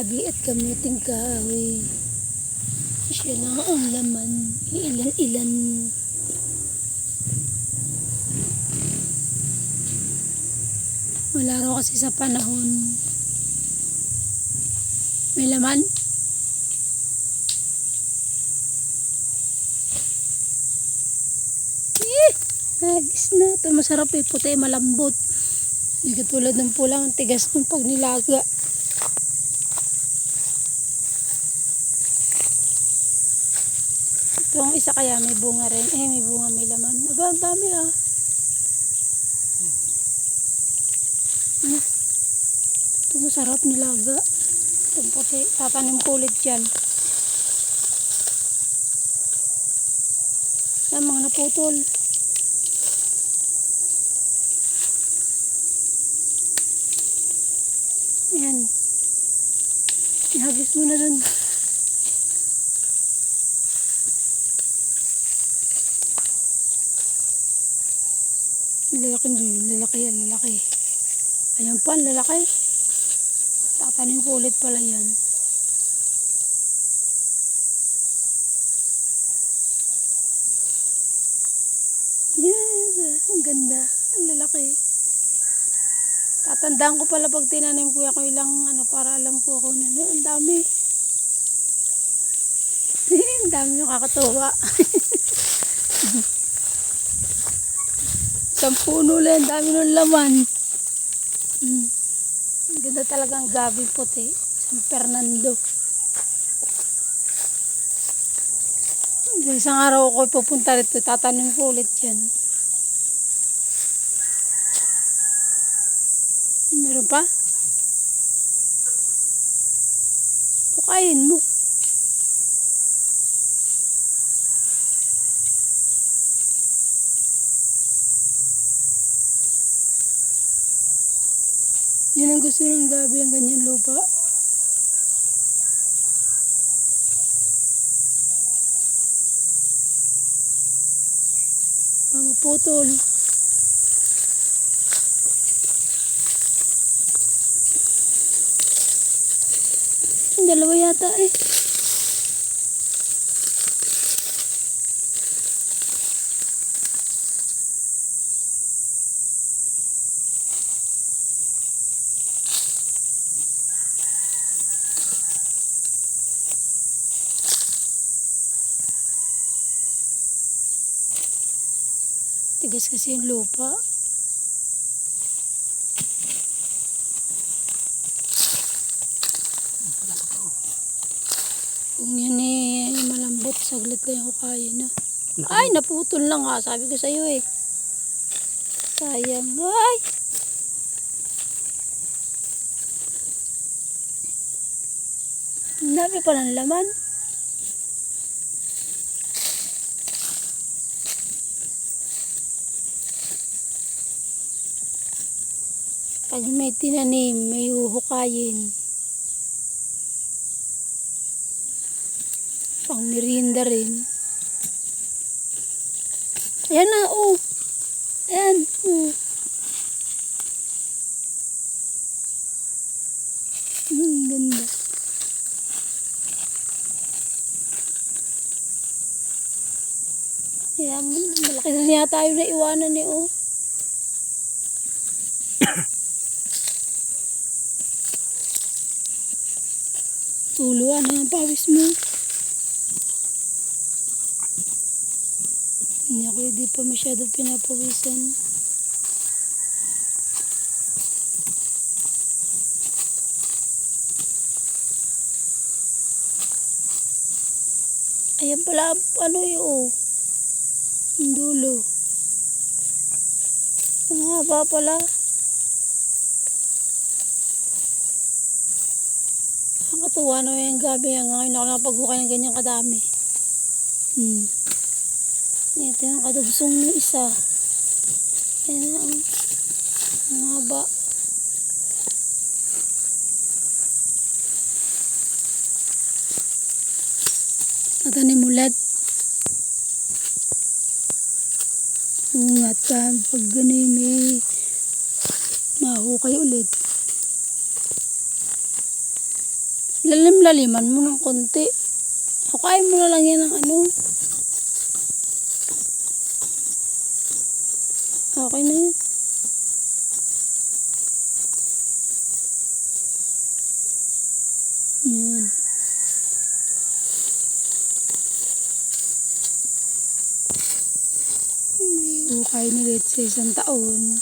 gabi at kamuting kahoy. Siya lang ang laman, ilan-ilan. Wala raw kasi sa panahon. May laman? Nagis na. Ito masarap eh, puti, malambot. Hindi katulad ng pulang, tigas ng pag nilaga. Itong isa kaya may bunga rin. May bunga, may laman. Aba, ang dami ah. Ano? Ito masarap nilaga. Itong puti. Tatanim ko ulit yan. Yan, mga naputol. Yan. Ihagis mo na dun. Lalaki dun. Lalaki yan. Lalaki. Ayan pa. Lalaki. Tatanim ko ulit pala yan. Yes. Ang ganda. Ang lalaki. Tatandaan ko pala pag tinanim ko ako ilang para alam ko ako na ang dami. Ang dami yung kakatuwa. Isang puno lang, dami ng laman. Ang ganda talagang gabi puti. San Fernando. Isang araw ako pupunta rito, tatanim ko ulit yan. Meron pa? Pukain mo. Yan ang gusto ng gabi, ang ganyan lupa. Pamaputol. Dalawa yata eh. Tigas kasi yung lupa. Kung yan eh malambot, saglit lang ako kaya na. Ay, naputol lang ha. Sabi ko sa'yo eh. Sayang. Ay! Dami pa ng laman. Pag may tinanim, may huhukayin. Pang merienda rin. Ayan na, oh. Ayan, oh. Ganda. Ayan, malaki na niya tayo na iwanan eh, oh. Tuluan na ang pawis mo. Hindi pa masyado pinapawisan. Ayan pala, yung ang dulo. Ang haba pala. Nakakatuwa na yung gabi. Ngayon ako nakapag-hukay ng ganyan kadami. Ito yung kadubsong ng isa. Ayan na, oh. Ang haba. Tatanim ulit. Ungat ka. Pag ganun may mahukay ulit. Lalim-laliman mo ng konti. Hukayin mo na lang yan ng ano. Okay na yan. Yan. May hukay ni Let sa 1 taon.